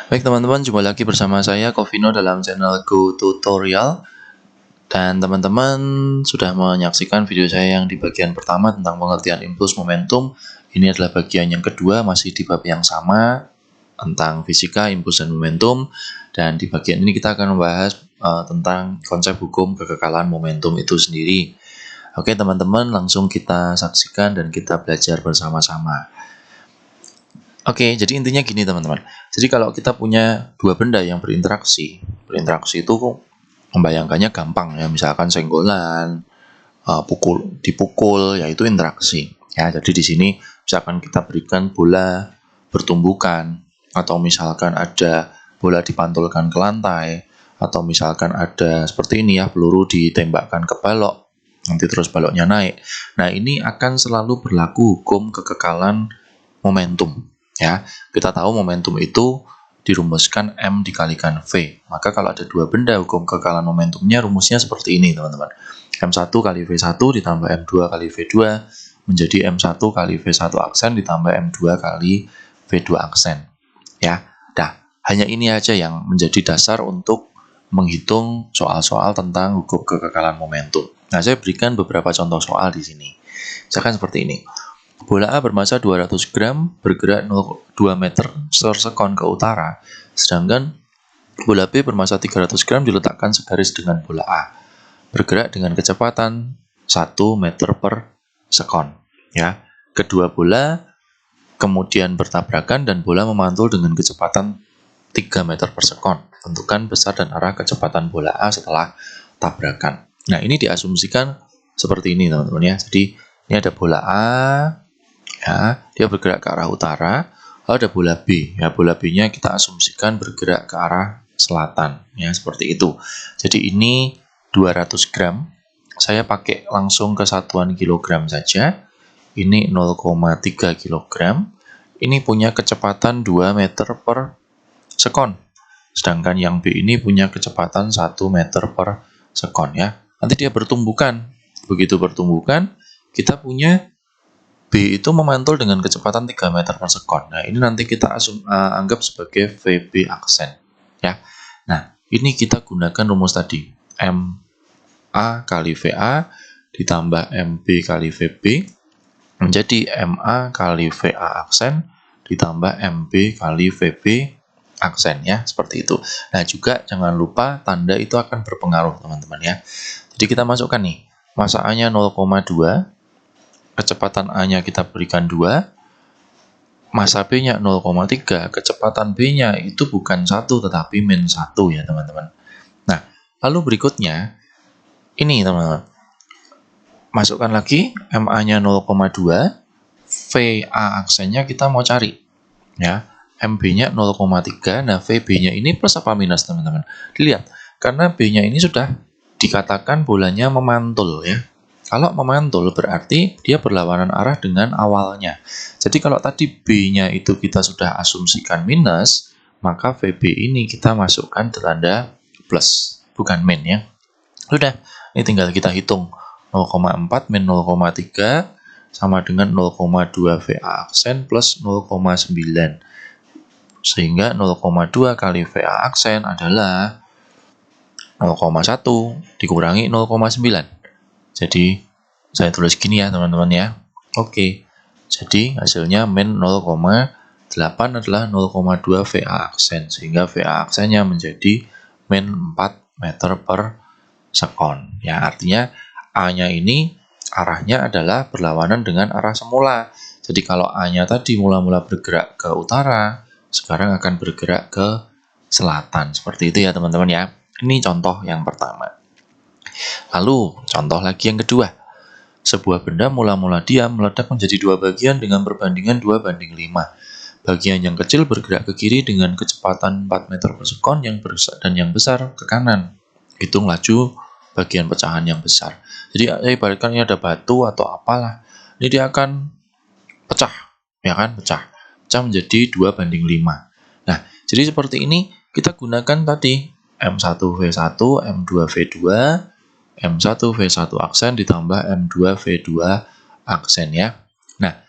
Baik teman-teman, jumpa lagi bersama saya Covino dalam channel Go Tutorial. Dan teman-teman sudah menyaksikan video saya yang di bagian pertama tentang pengertian impuls momentum. Ini adalah bagian yang kedua, masih di bab yang sama tentang fisika, impuls, dan momentum. Dan di bagian ini kita akan membahas tentang konsep hukum kekekalan momentum itu sendiri. Oke teman-teman, langsung kita saksikan dan kita belajar bersama-sama. Oke, jadi intinya gini teman-teman. Jadi kalau kita punya dua benda yang berinteraksi itu membayangkannya gampang ya. Misalkan senggolan, dipukul, yaitu interaksi. Ya, jadi di sini misalkan kita berikan bola bertumbukan, atau misalkan ada bola dipantulkan ke lantai, atau misalkan ada seperti ini ya, peluru ditembakkan ke balok, nanti terus baloknya naik. Nah, ini akan selalu berlaku hukum kekekalan momentum. Ya, kita tahu momentum itu dirumuskan M dikalikan V. Maka kalau ada dua benda, hukum kekekalan momentumnya rumusnya seperti ini, teman-teman. M1 kali V1 ditambah M2 kali V2 menjadi M1 kali V1 aksen ditambah M2 kali V2 aksen. Ya, hanya ini aja yang menjadi dasar untuk menghitung soal-soal tentang hukum kekekalan momentum. Nah, saya berikan beberapa contoh soal di sini. Misalkan seperti ini. Bola A bermassa 200 gram bergerak 0,2 meter per sekon ke utara, sedangkan bola B bermassa 300 gram diletakkan segaris dengan bola A, bergerak dengan kecepatan 1 meter per sekon. Ya, kedua bola kemudian bertabrakan dan bola memantul dengan kecepatan 3 meter per sekon. Tentukan besar dan arah kecepatan bola A setelah tabrakan. Nah, ini diasumsikan seperti ini, teman-teman ya. Jadi, ini ada bola A, ya, dia bergerak ke arah utara. Lalu ada bola B, ya, bola B-nya kita asumsikan bergerak ke arah selatan, ya, seperti itu. Jadi ini 200 gram, saya pakai langsung ke satuan kilogram saja. Ini 0,3 kilogram. Ini punya kecepatan 2 meter per sekon. Sedangkan yang B ini punya kecepatan 1 meter per sekon, ya. Nanti dia bertumbukan. Begitu bertumbukan, kita punya B itu memantul dengan kecepatan 3 meter per sekon. Nah, ini nanti kita anggap sebagai VB aksen. Ya. Nah, ini kita gunakan rumus tadi. MA kali VA ditambah MB kali VB menjadi MA kali VA aksen ditambah MB kali VB aksen, ya, seperti itu. Nah, juga jangan lupa tanda itu akan berpengaruh, teman-teman ya. Jadi kita masukkan nih, massa A-nya 0,2, kecepatan A-nya kita berikan 2, massa B-nya 0,3, kecepatan B-nya itu bukan 1 tetapi min 1 ya teman-teman. Nah, lalu berikutnya, ini teman-teman, masukkan lagi MA-nya 0,2, VA aksennya kita mau cari, ya, MB-nya 0,3, nah VB-nya ini plus apa minus teman-teman? Dilihat, karena B-nya ini sudah dikatakan bolanya memantul ya. Kalau memantul berarti dia berlawanan arah dengan awalnya. Jadi kalau tadi B-nya itu kita sudah asumsikan minus, maka VB ini kita masukkan tanda plus, bukan min ya. Sudah, ini tinggal kita hitung. 0,4 min 0,3 sama dengan 0,2 VA aksen plus 0,9. Sehingga 0,2 kali VA aksen adalah 0,1 dikurangi 0,9. Jadi, saya tulis gini ya teman-teman ya. Oke, jadi hasilnya min 0,8 adalah 0,2 VA aksen. Sehingga VA aksennya menjadi min 4 meter per sekon. Ya, artinya A-nya ini arahnya adalah berlawanan dengan arah semula. Jadi kalau A-nya tadi mula-mula bergerak ke utara, sekarang akan bergerak ke selatan. Seperti itu ya teman-teman ya. Ini contoh yang pertama. Lalu, contoh lagi yang kedua. Sebuah benda mula-mula diam meledak menjadi dua bagian dengan perbandingan 2:5. Bagian yang kecil bergerak ke kiri dengan kecepatan 4 meter per sekon dan yang besar ke kanan. Hitung laju bagian pecahan yang besar. Jadi, ibaratkan ini ada batu atau apalah. Ini dia akan pecah, ya kan? Pecah menjadi 2:5. Nah, jadi seperti ini kita gunakan tadi M1V1, M2V2, M1V1 aksen ditambah M2V2 aksen ya. Nah,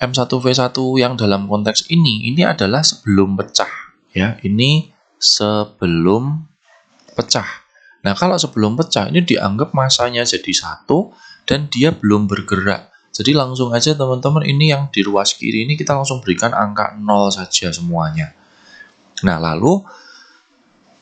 M1V1 yang dalam konteks ini adalah sebelum pecah. ya, ini sebelum pecah. Nah, kalau sebelum pecah ini dianggap masanya jadi 1 dan dia belum bergerak. Jadi langsung aja teman-teman, ini yang di ruas kiri ini kita langsung berikan angka 0 saja semuanya. Nah, lalu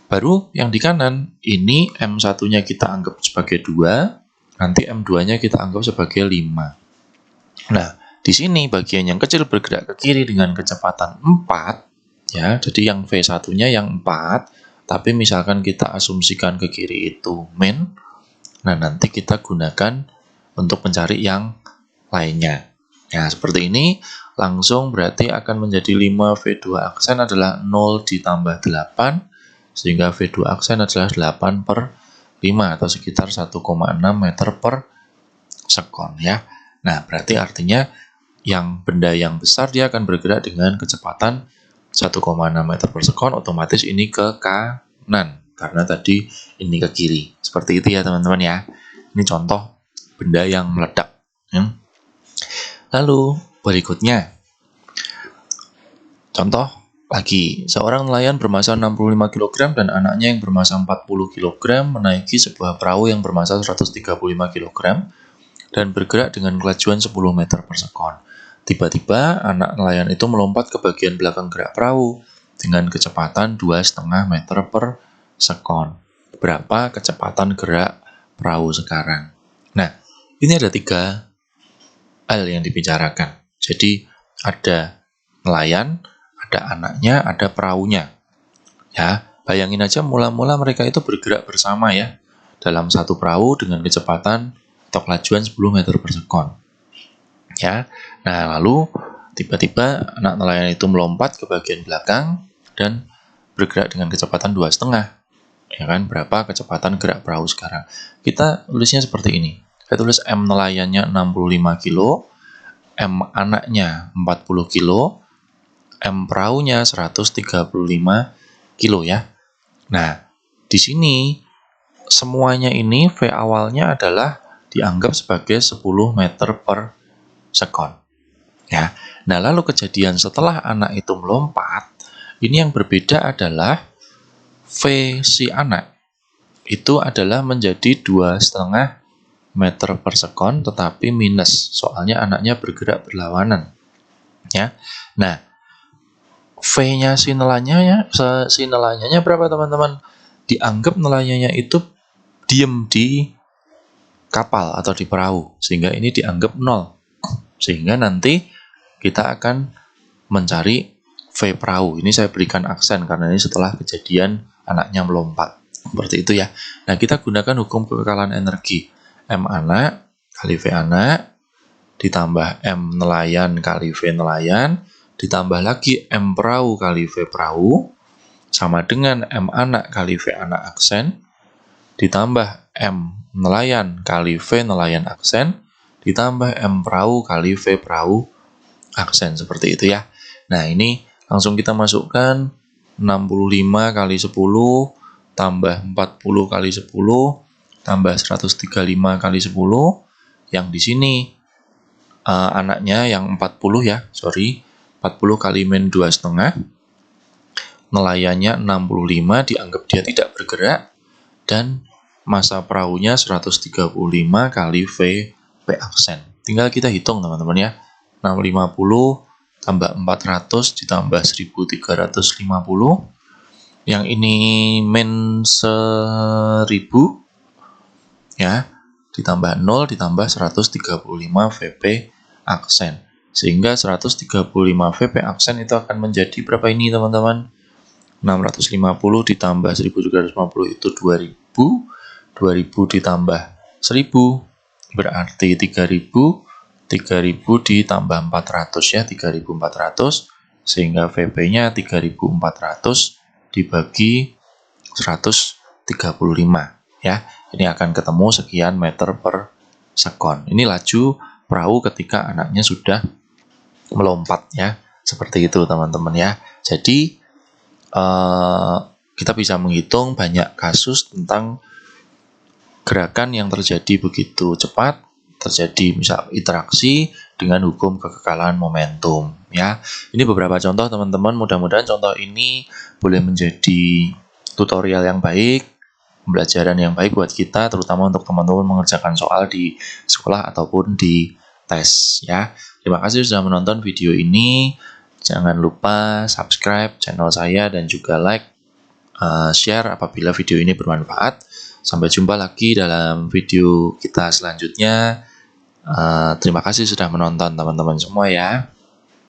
baru yang di kanan, ini M1-nya kita anggap sebagai 2, nanti M2-nya kita anggap sebagai 5. Nah, di sini bagian yang kecil bergerak ke kiri dengan kecepatan 4, ya, jadi yang V1-nya yang 4, tapi misalkan kita asumsikan ke kiri itu min, nah nanti kita gunakan untuk mencari yang lainnya. Ya, seperti ini, langsung berarti akan menjadi 5 V2 aksen adalah 0 ditambah 8, sehingga V2 aksen adalah 8/5 atau sekitar 1,6 meter per sekon ya. Nah, berarti artinya yang benda yang besar dia akan bergerak dengan kecepatan 1,6 meter per sekon, otomatis ini ke kanan karena tadi ini ke kiri. Seperti itu ya teman-teman ya. Ini contoh benda yang meledak. Ya. Lalu berikutnya, contoh lagi, seorang nelayan bermasa 65 kg dan anaknya yang bermasa 40 kg menaiki sebuah perahu yang bermasa 135 kg dan bergerak dengan kelajuan 10 meter per sekon. Tiba-tiba anak nelayan itu melompat ke bagian belakang gerak perahu dengan kecepatan 2,5 meter per sekon. Berapa kecepatan gerak perahu sekarang? Nah, ini ada 3 hal yang dibicarakan. Jadi ada nelayan, ada anaknya, ada perahunya. Ya, bayangin aja mula-mula mereka itu bergerak bersama ya dalam satu perahu dengan kecepatan atau kelajuan 10 meter per sekon. Ya. Nah, lalu tiba-tiba anak nelayan itu melompat ke bagian belakang dan bergerak dengan kecepatan 2,5. Ya kan, berapa kecepatan gerak perahu sekarang? Kita tulisnya seperti ini. Kita tulis M nelayannya 65 kilo, M anaknya 40 kilo, M perahunya 135 kilo ya. Nah, di sini semuanya ini V awalnya adalah dianggap sebagai 10 meter per sekon. Ya. Nah, lalu kejadian setelah anak itu melompat, ini yang berbeda adalah V si anak itu adalah menjadi 2,5 meter per sekon tetapi minus, soalnya anaknya bergerak berlawanan. Ya. Nah, V-nya si nelayannya berapa teman-teman? Dianggap nelayannya itu diem di kapal atau di perahu, sehingga ini dianggap 0. Sehingga nanti kita akan mencari V perahu. Ini saya berikan aksen karena ini setelah kejadian anaknya melompat. Seperti itu ya. Nah, kita gunakan hukum kekekalan energi. M anak kali V anak ditambah M nelayan kali V nelayan ditambah lagi M perahu kali V perahu sama dengan M anak kali V anak aksen ditambah M nelayan kali V nelayan aksen ditambah M perahu kali V perahu aksen. Seperti itu ya. Nah, ini langsung kita masukkan 65 kali 10 tambah 40 kali 10 tambah 135 kali 10, yang di sini anaknya yang 40 ya, 40 kali min 2,5, nelayannya 65, dianggap dia tidak bergerak, dan masa perahunya 135 kali V aksen. Tinggal kita hitung teman-teman ya, 650 tambah 400 ditambah 1350, yang ini min 1000 ya, ditambah 0 ditambah 135 VP aksen. Sehingga 135 VP aksen itu akan menjadi berapa ini teman-teman? 650 ditambah 1350 itu 2000. 2000 ditambah 1000 berarti 3000. 3000 ditambah 400 ya, 3400. Sehingga VP-nya 3400 dibagi 135 ya. Ini akan ketemu sekian meter per sekon. Ini laju perahu ketika anaknya sudah melompat ya. Seperti itu teman-teman ya. Jadi kita bisa menghitung banyak kasus tentang gerakan yang terjadi begitu cepat, terjadi misal interaksi dengan hukum kekekalan momentum ya. Ini beberapa contoh teman-teman, mudah-mudahan contoh ini boleh menjadi tutorial yang baik, pembelajaran yang baik buat kita, terutama untuk teman-teman mengerjakan soal di sekolah ataupun di tes ya. Terima kasih sudah menonton video ini. Jangan lupa subscribe channel saya dan juga like, share apabila video ini bermanfaat. Sampai jumpa lagi dalam video kita selanjutnya. Terima kasih sudah menonton teman-teman semua ya.